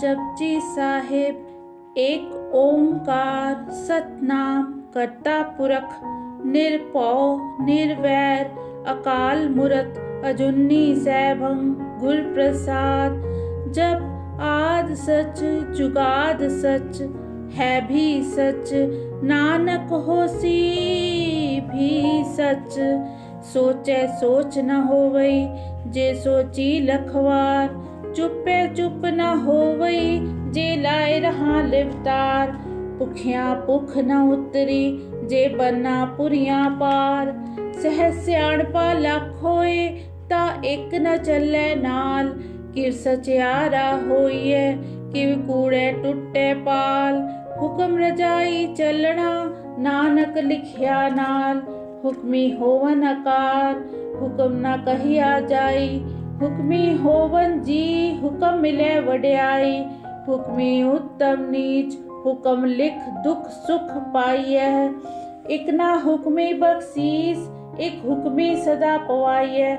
जपजी साहिब एक ओंकार सतनाम करता पुरख निरभौ निरवैर अकाल मूरत अजूनी सैभं गुर प्रसाद। जप आद सच जुगाद सच है भी सच नानक होसी भी सच। सोचे सोच न होवई जे सोची लखवार चुपे चुप न होवई जे लाए रहा लिवतार। भुखिया भुख न उतरी जे बन्ना पुरिया पार। सह सियाणपा लख होए ता एक न चले नाल। किव सचियारा होइए किव कूड़े टुटे पाल। हुक्म रजाई चलना नानक लिखिया नाल। हुक्मी होवन अकार हुक्म न कहिया जाई। हुक्मी होवन जी हुक्म मिले वड्याई। हुक्मी उत्तम नीच हुक्म लिख दुख सुख पाइए। एक ना हुक्मी बख्शीस एक हुक्मी सदा पवाइए।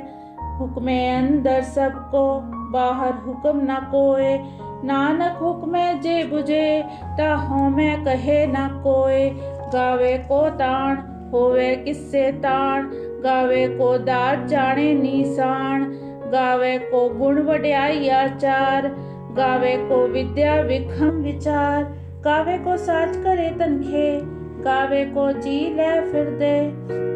हुक्मे अंदर सबको बाहर हुक्म न कोय। नानक हुक्मे जे बुझे ता होमे कहे न कोय। गावे को ताण होवे किससे ताण गावे को दात जाने निशान। गावे को गुण वड्याई आचार गावे को विद्या विखम विचार। गावे को साच करे तनखे गावे को जी ले फिर दे।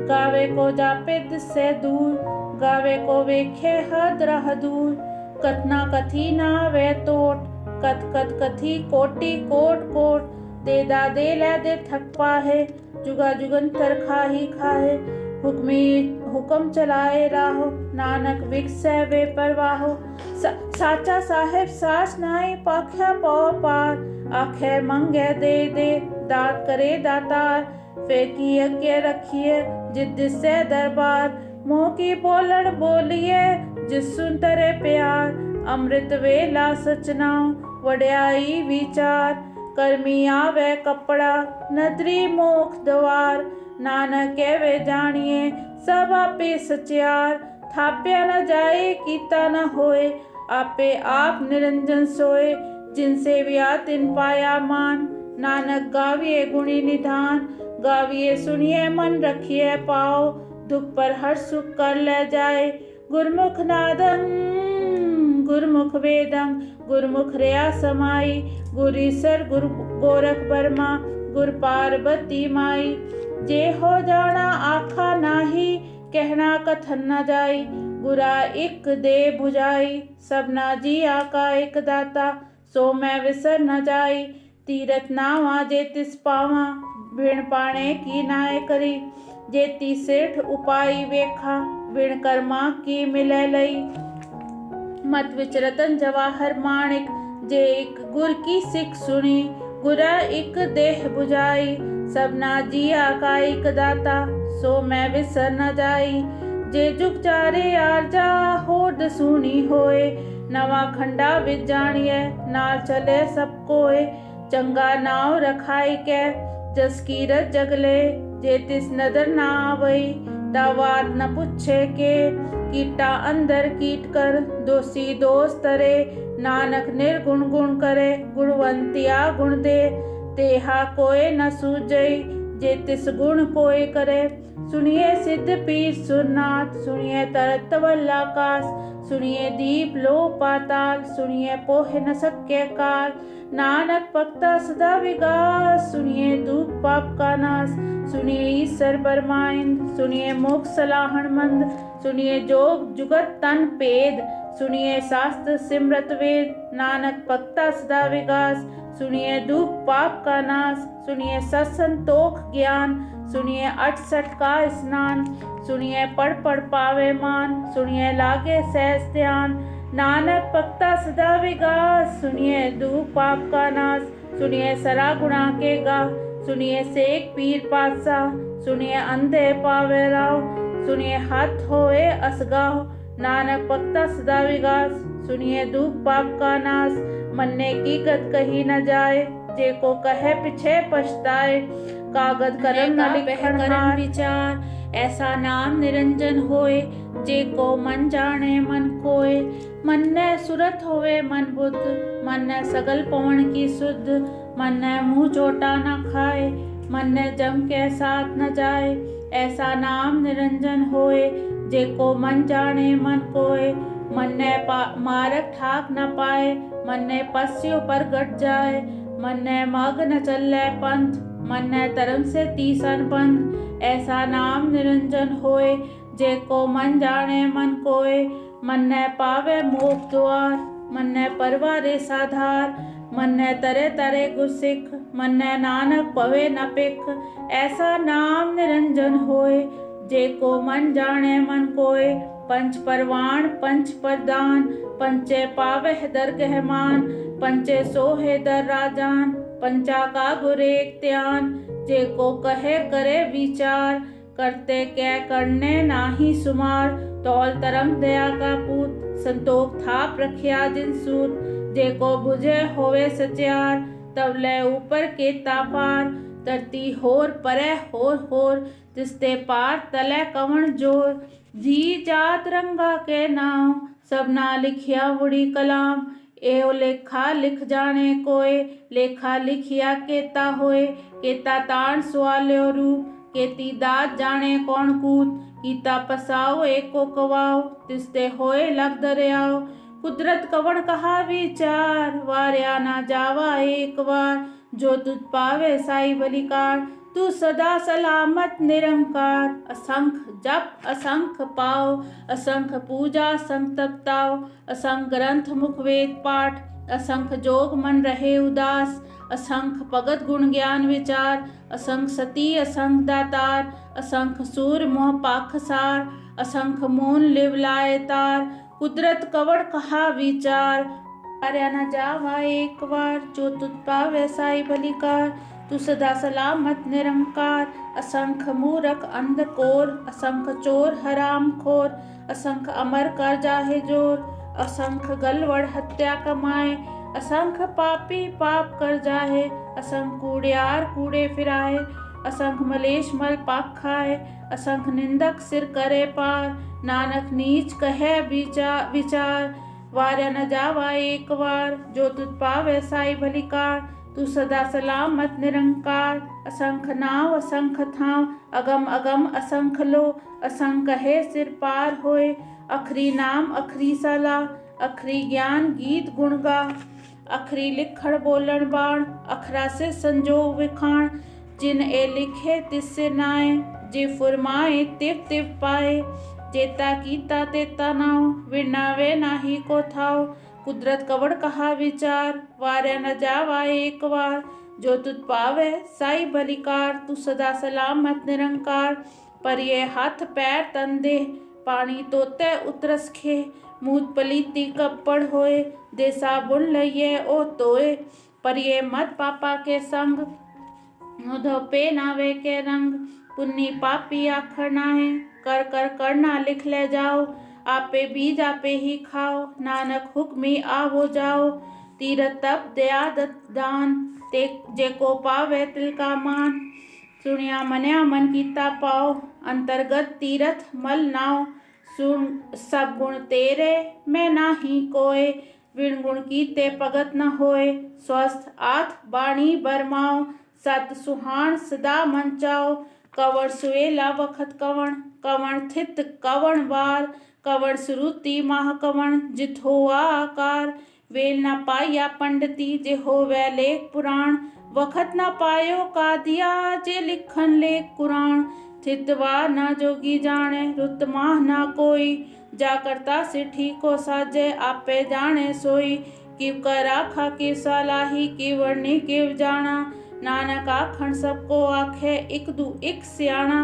गावे को जापे दिससे दूर गावे को वेखे हद रह दूर। कथना कथी ना वे टोट कथ कथ कथी कोटि कोट कोट। दे दा दे ले दे थक पाहे जुगा जुगंतर खाही खाहे। हुक्मी हुक्म चलाए राहो नानक विकसे वे परवाहो। साचा साहेब साच नाई पाख्या पाओ पार। आखे मंगे दे दे दात करे दातार। फेंकी अके रखिए जिद से दरबार। मोह की बोलण बोलिए जिस सुन तरे प्यार। अमृत वेला सचनाओ वड्याई विचार। कर्मी आवे कपड़ा नदरी मोख द्वार। नानक वे जानिए सब आपे सचियार। थाप्या न जाए कीता न होए आपे आप निरंजन सोए। जिनसे व्या तिन पाया मान नानक गाविए गुणी निधान। गाविए सुनिए मन रखिए पाओ दुख पर हर सुख कर ले जाए। गुरमुख नादं गुरमुख वेदं गुरमुख रया समाई। गुर ईसर गुरु गोरख बर्मा गुर पार्वती माई। जे हो जाना आखा नाही कहना कथन न जाई। गुरा एक दे बुझाई सबना जी आका एक दाता। सो मैं विसर न जाई तीरथ नावा जे तिस पावा। भिण पाणे की नाय करी जेती सेठ उपाई वेखा। विण कर्मा की मिले लई मत विचरतन जवाहर माणिक। जे एक गुर की सिख सुनी गुरा एक देह बुझाई। सबना जिया का एक दाता सो मैं विसर न जाई। जे जुग चारे आरजा होद सुनी होए। नवा खंडा विच जानिए नाल चले सब कोय। चंगा नाव रखाई के जस कीरत जगले। जे तिस नदर ना आवई दावात न पूछे के। कीटा अंदर कीट कर दोषी दोष तरे। नानक निर्गुण गुण करे गुणवंतिया गुण दे। तेहा कोय न सूझई जे तिस गुण कोय करे। सुनिए सिद्ध पीर सुरनाथ सुनिए तरत तवल आकाश। सुनिए दीप लो पाताल सुनिए पोहे न सके काल। नानक पक्ता सदा विगास सुनिए दुख पाप का नाश। सुनिए ईसर बरमाइंद सुनिए मोक्ष सलाहन मंद। सुनिए जोग जुगत तन पेद सुनिए शास्त्र सिमरत वेद। नानक पक्ता सदा विगास सुनिए दुख पाप का नाश। सुनिए सत्संतोख ज्ञान सुनिए 68 का स्नान। सुनिए पढ़ पढ़ पावे मान सुनिए लागे सहज ध्यान। नानक पक्ता सदा विगास सुनिए दुख पाप का नाश। सुनिए सरा गुणा के गा सुनिए सेक पीर पातशाह। सुनिए अंधे पावे राव सुनिए हाथ होए असगाह। नानक पक्ता सदा विगास सुनिए दुख पाप का नाश। मन्ने की गत कही न जाए जे को कहे पीछे पछताए। कागज कलम न लिखन विचार ऐसा नाम निरंजन होए, जे को मन जाने मन कोय। मन ने सुरत होवे मन बुद्ध, मन ने सगल पवन की शुद्ध। मन ने मुँह चोटा न खाए, मन ने जम के साथ न जाए। ऐसा नाम निरंजन होए, जे को मन जाने मन कोय। मन ने मारक ठाक न पाए, मन ने पस्यों पर गट जाए। मन ने मग न चले पंथ, मन ने धर्म से तीसन बंध। ऐसा नाम निरंजन होए, जे को मन जाने मन कोय। मन ने पावे मोक्ष द्वार, मन ने परवारे साधार। मन ने तरे तरे गुरसिख, मन ने नानक पवे न पिख। ऐसा नाम निरंजन होए, जे को मन जाने मन कोय। पंच परवान पंच परदान, पंचे पावह दरगह मान। पंचे सोहे दर राजान, पंचा का गुर एक त्यान। जे को कहे करे विचार, करते कै करने नाही सुमार। तौल तरम दया का पूत, संतोख थाप रखिया जिन सूत। जे को बुझे होवे सचार, तब ले ऊपर के तापार। धरती होर परे होर, तिस्ते पार तले कवण जोर। जी जात रंगा के नाम, सबना लिखिया बुढ़ी कलाम। एहो लेखा लिख जाने कोय, लेखा लिखिया केता होए। केता ताण सुआल्यो रूप, केती दात जाने कौन कूत। कीता पसाओ एको कवाओ, तिस्ते होए लग दरियाओ। कुदरत कवण कहा विचार, वार्या ना जावा एक बार। जो तुझ पावे साई बलिकार, तू सदा सलामत निरंकार। असंख जप असंख पाओ, असंख पूजा असंख तपताओ। असंख ग्रंथ मुख वेद पाठ, असंख जोग मन रहे उदास। असंख भगत गुण ज्ञान विचार, असंख सती असंख दातार। असंख सूर मोह पाखसार, असंख मोन लिव लाए तार। कुदरत कवण कहा विचार, वार्या न जावा एक बार। जो तुझ पावे साई बलिकार, तू सदा सलामत निरंकार। असंख मूरख अंधकोर, असंख चोर हराम खोर। असंख अमर कर जाहे जोर, असंख गलवड़ हत्या कमाए। असंख पापी पाप कर जाहे, असंख कूड़ियार कूड़े फिराए। असंख मलेश मल पाक खाए, असंख निंदक सिर करे पार। नानक नीच कहे विचार, वार्या न जावा एक बार। जो तुझ पावे साई भलिकार, तू सदा सलामत निरंकार। असंख नाव असंख थाव, अगम अगम असंख लो। असंख है सिर पार होए, अखरी नाम अखरी सला। अखरी ज्ञान गीत गुण गा, अखरी लिखण बोलन बाण। अखरा से संजो विखाण, जिन ए लिखे तिससे नाए। जे फुरमाए तिव तिव पाए, जेता कीता तेता नाव। विनावे नाही को थाव, कुदरत कवण कहा विचार। वार्या न जावा एक बार। जो तुझ पावे साई बलिकार, तू सदा सलामत निरंकार। पर ये हाथ पैर तन दे, पानी तोते उतरस खे। मूत पलीती कपड़ होए, दे साबुन लइये ओ तोए। पर ये मत पापा के संग, मुधो पे नावे के रंग। पुन्नी पापी आखर नाहे, कर कर करना लिख ले जाओ। आपे बीज आपे ही खाओ, नानक हुक्मी आवो जाओ। तीरथ तप दया दान, ते जे को पावे तिल का मान। सुनिया मन्या मन कीता पाओ, अंतर्गत तीरथ मल नाओ। सुन सब गुण तेरे मैं नाही कोय, बिन गुण कीते भगत न होए। स्वस्थ आठ बाणी बरमाओ, सत सुहान सदा मंचाओ। कवण सुवेला वखत कवण, कवण थित कवण वार। कवण सुरुति माह कवण, जित होआ आकार। वेल न पाया पंडिती, जे होवे लेख पुराण। वखत न पायो का दिया, जे लिखन लेख कुरान। थितवा न जोगी जाने, रुत माह न कोई। जा करता सिठी को साजे, आपे जाने सोई। किव कर आखा किव सलाही, किव वर्णी किव जाना। नानक आखण सबको आखे, इक दू इक सियाणा।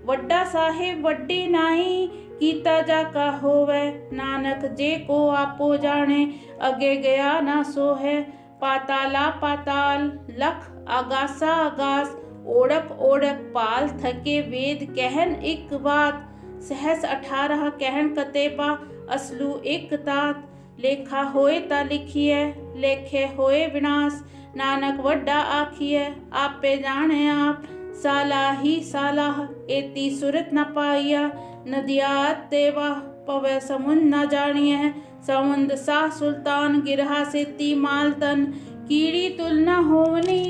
वड्डा साहिब वड्डी नाई, कीता जाका होवे। नानक जे को आपो जाने, अगे गया ना सो है। पाताला पाताल लख आगासा आगास। ओढ़क ओढ़क पाल थके वेद कहन एक बात। सहस 18 कहन कतेबा, असलू एक तात। लेखा होए ता लिखिए, लेखे होए विनाश। नानक वड्डा आखिए, आपे जाने आप। साला ही सालाह एती सुरत न पाइया नदियात देवा पवै समुंद न जानिय समुंद सा सुल्तान गिरहा से ती मालतन कीड़ी तुल न होवनी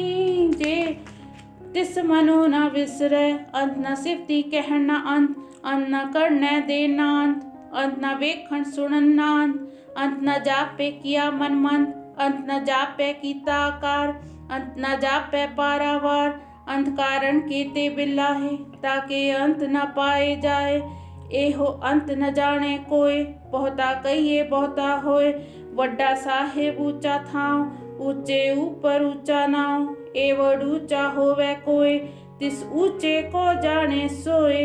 जे तिस मनो न विसरे अंत न सिफती कहन न अंत न करने देना अंत न वेखण सुनन अंत न जापे किया मन मंत अंत न जापे कीता आकार अंत न जापे पारावार अंत कारण कीते बिल्ला है ताके अंत न पाए जाए एहो अंत न जाने कोय बहुता कहिए बहुता होए वड्डा साहेब ऊंचा थाव ऊंचे ऊपर ऊंचा नाव एवड ऊंचा होवे कोय तिस ऊंचे को जाने सोए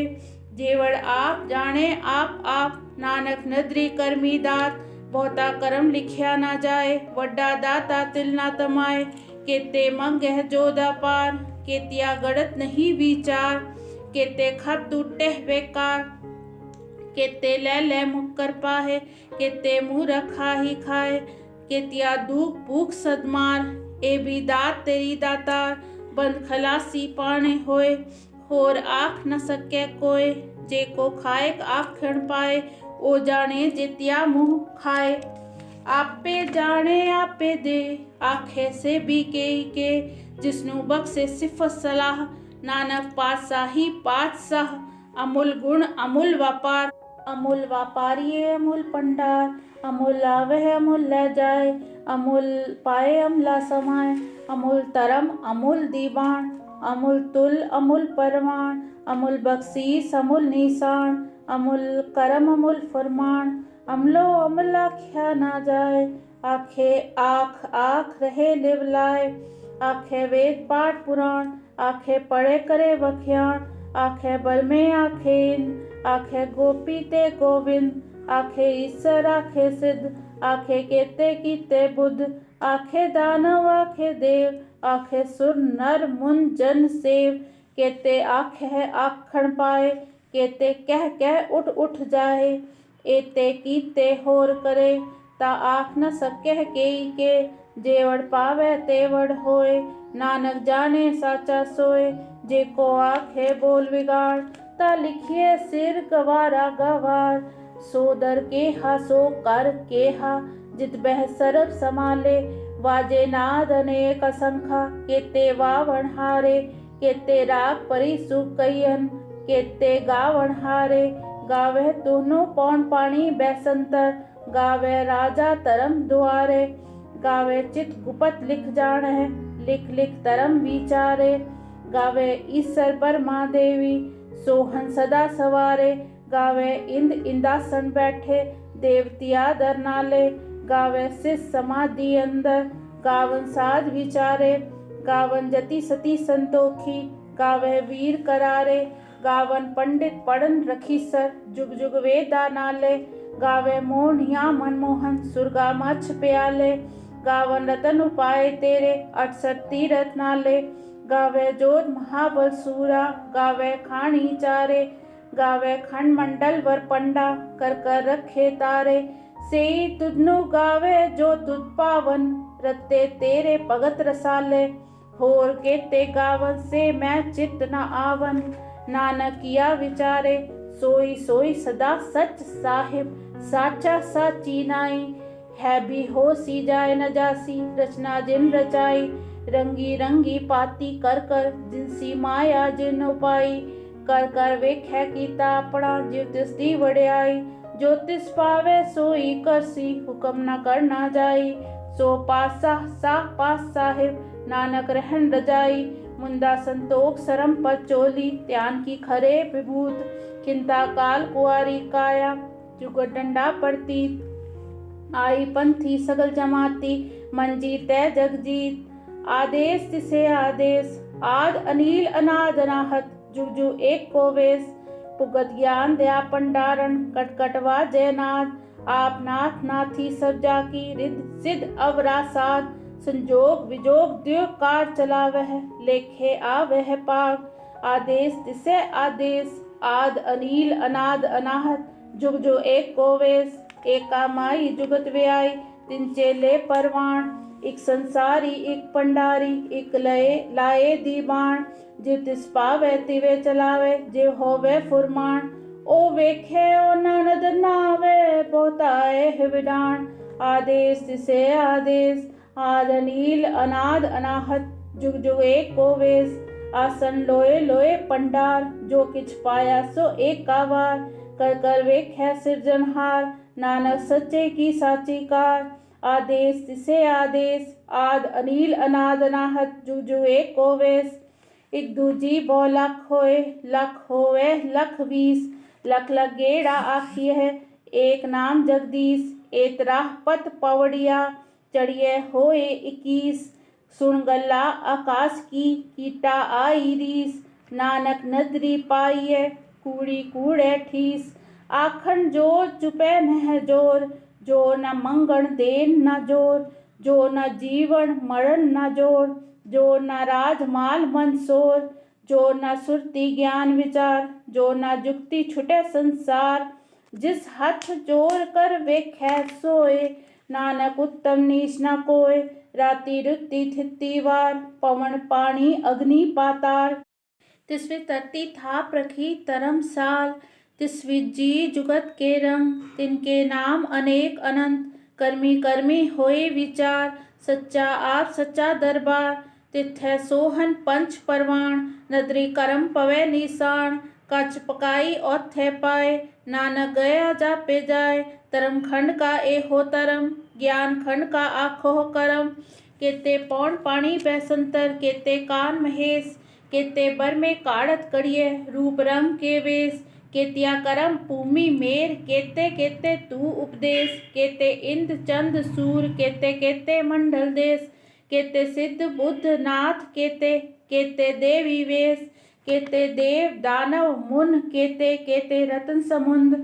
जेवड़ आप जाने आप नानक नदरी करमी दात बहुता करम लिखिया ना जाए वड्डा दाता तिल ना तमाए केते मंगह जोदा पार केतिया गड़त नहीं विचार केते खप टूटे बेकार केते ले मुक्कर पाहे केते मुँह रखा ही खाए केतिया दुख भूख सदमार ए भी दात तेरी दातार बंद खलासी पाने होए होर आख न सके कोय जे को खाए आख खण पाए ओ जाने जितिया मुँह खाए आपे जाने आपे दे आखे से भी के जिसनु बख्शे सिफत सलाह नानक पातशाही पातशाह अमूल गुण अमूल व्यापार अमूल व्यापारी अमूल पंडार अमूल आवे अमूल ले जाए अमूल पाए अमला समाए अमूल तरम अमूल दीवान अमूल तुल अमूल परमाण अमूल बख्शीस अमूल निशान अमूल करम अमूल फरमान अमलो अमल आख्या ना जाए आखे आख आख रहे लिवलाए आखे वेद पाठ पुराण आखे पढ़े करे वख्याण आखे बल में आखे इन आखे गोपी ते गोविंद आखे ईश्वर आखे सिद्ध आखे केते कीते बुद्ध आखे दानव आखे देव आखे सुर नर मुन जन सेव केते आखे है आखण पाए केते कह उठ जाए एते कीते होर करे ता आख न सके के जेवड़ पावे तेवड़ होए नानक जाने साचा सोए जे को आखे बोल बिगाड़ ता लिखिए सिर गवारा गवार सोदर के हा सो कर के हा जित बह सरब समाले वाजे नाद अनेक असंखा केते वावण हारे केते राग परी सुकयन केते गावण हारे गावे दोनों पौन पानी बैसंतर गावे राजा तरम द्वारे गावे चित गुपत लिख जान है लिख तरम विचारे गावे ईश्वर ब्रह्मा देवी सोहन सदा सवारे गावे इंदासन बैठे देवतिया दर नाले गावे सिस समाधि अंदर गावन साध विचारे गावन जति सती संतोखी गावे वीर करारे गावन पंडित पढ़न रखीसर जुग जुग वेदा नाले गावे मोहनिया मनमोहन सुरगा मछ प्याले गावन रतन उपाय तेरे 68 तीरथ नाले गावे जोध महाबल सूरा गावे खानी चारे गावे खंड मंडल वर पंडा कर रखे तारे से तुदनु गावे जो तुद पावन रत्ते तेरे भगत रसाले होर केते गावन से मैं चित्त न आवन नानक किया विचारे सोई सोई सदा सच साहिब साचा साची नाई है भी हो सी जाए न जासी रचना जिन रचाई रंगी रंगी पाती कर जिनसी माया जिन उपाई कर वेख्या कीता अपना ज्योतिष वड़ियाई ज्योतिष पावे सोई करसी हुक्म न करना जाई सो पासा सा पास साहिब नानक रहन रजाई मुंदा संतोख सरम पर चोली त्यान की खरे विभूत चिंता काल कुआरी काया जुगत डंडा पड़ती आई पंथी सगल जमाती मंजी तय जगजीत आदेश तिसे आदेश आद अनिल अनाद अनाहत जुग जुग एक को वेश पुगत ज्ञान दया पंडारण कटकटवा जयनाथ आप नाथ नाथी सब जाकी रिद सिद्ध अवरासाद संजोग विजोग द्यो कार चला वह लेखे आ वह पाग आदेश तिसे आदेश आद अनिल अनाद अनाहत जुग जो एक को वेश एका माई जुगत व्याई तिन चेले परवान एक संसारी एक पंडारी, एक लए लाए दीवान, जो तिस पावे तिवे चलावे, जे होवे फुरमान। ओ वेखे ओ नानद नावे, बहुताए है विडान। आदेश तिसे आदेश, आद अनील अनाद अनाहत, जुग जुग एक को वेश। आसन लोए लोए पंडार, जो किछ पाया सो एक कावार। कर कर वेख्या सिरजनहार, नानक सच्चे की साची कार। आदेश तिसे आदेश, आद अनील अनाद अनाहत, जुग जुग एक को वेश। एक दूजी बो लख होवे लख 20, लख लख गेड़ा आखी है, एक नाम जगदीश। एतराह पत पवड़िया, चढ़िए होए 21। सुन गल्ला आकाश की, कीटा आई रीस। नानक नदरी पाइये, कूड़ी कूड़े ठीस। आखन जोर चुपे नह जोर, जो न मंगण देन न जोर। जो न जीवन मरण न जोर, जो न राजमाल मंसोर। जो न सुरति ज्ञान विचार, जो न जुक्ति छुटे संसार। जिस हथ जोर कर वेखै सोए, नानक उत्तम नीच न कोय। राति रुति थिति वार, पवन पानी अग्नि पाताल। तिसवी तरती थाप रखी तरमसाल, तिसवी जी जुगत के रंग। तिनके नाम अनेक अनंत, कर्मी कर्मी होए विचार। सच्चा आप सच्चा दरबार, तिथै सोहन पंच परवान। नदरी करम पवे निशान, कच पकाई औथे पाए। नानक गया जापे जाए, तरम खंड का एहो तरम। ज्ञान खंड का आखो करम, केते पौन पानी बैसंतर। केते कान महेश, केते बर में काढ़त कड़िए। रूप रंग के वेश, केतिया करम भूमि मेर। केते केते तू उपदेश, केते इंद्र चंद सूर। केते केते मंडल देश, केते सिद्ध बुद्ध नाथ। केते केते देवी वेश, केते देव दानव मुन। केते केते रतन समुंद,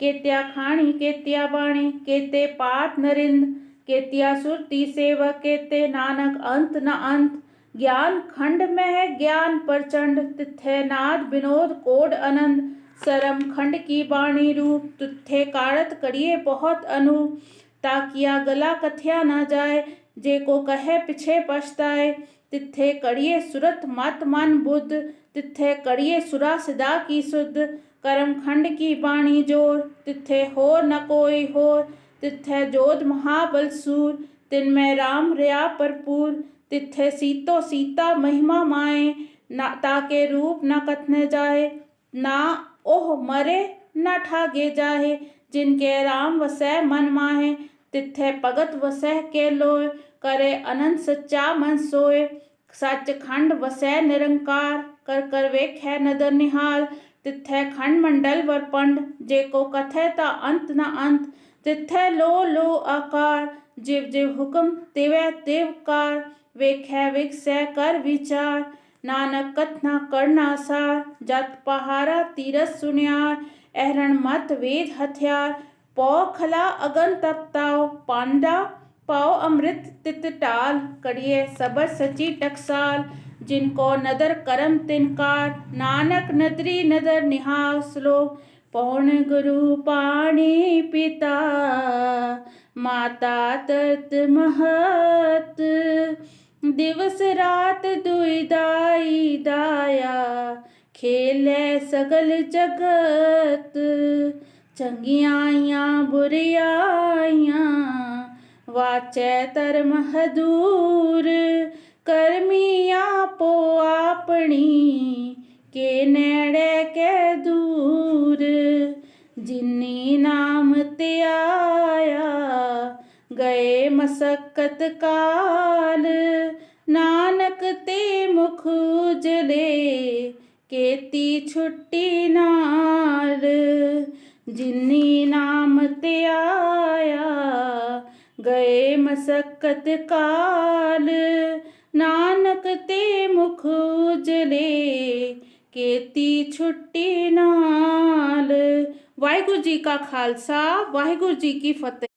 केत्या खाणी केत्या बाणी। केते पाठ नरिंद, केतिया सुरती सेवक। केते नानक अंत न अंत, ज्ञान खंड में है ज्ञान प्रचंड। तिथे नाद विनोद कोड अनंद, सरम खंड की बाणी रूप। तुथे काढ़त करिए बहुत अनूप, ताकिया गला कथ्या न जाए। जे को कहे पिछे पछताए, तिथे कड़िए सुरत मत मन बुद्ध। तिथे कड़िए सुरा सिदा की शुद्ध, करम खंड की बाणी जोर। तिथे हो न कोई होर, तिथे जोध महाबल सूर। तिनमें राम रया भरपूर, तिथे सीतो सीता महिमा माए। ना ताके रूप न कथने जाए, ना ओह मरे न ठागे जाहे। जिनके राम वसै मन माहे, तिथे भगत वसै के लोय। करे अनंत सच्चा मन सोय, सच खंड वसै निरंकार। कर कर वेख्या नदर निहाल, तिथे खंड मंडल वर पंड। जेको कथे ता अंत न अंत, तिथे लो आकार। जिव जिव हुक्म तिवै तिवकार, वेख्या विगसै कर विचार। नानक कथना करना सार, जत पहारा तीरथ सुनियार। एहरण मत वेद हथियार, पौ खला अगन तपताओ। पांडा पाओ अमृत तित टाल, कड़िए सबर सची टकसाल। जिनको नदर करम तिनकार, नानक नदरी नदर निहाल। श्लोक पौन गुरु पाणी पिता, माता तरत महत। दिवस रात दुई दाई दाया, खेले सगल जगत। चंगियाइयां बुरियाइयां, वाचै धर्म हदूर। करमिया पो आपनी, के नेड़े के दूर। जिन्नी नाम ते आया, गए मसक्कत काल। नानक ते मुख उजले, केती छुट्टी नाल। जिन्नी नाम ते आया, गए मसक्कत काल। नानक ते मुख उजले, केती छुट्टी नाल। वाहिगुरु जी का खालसा, वाहिगुरु जी की फतेह।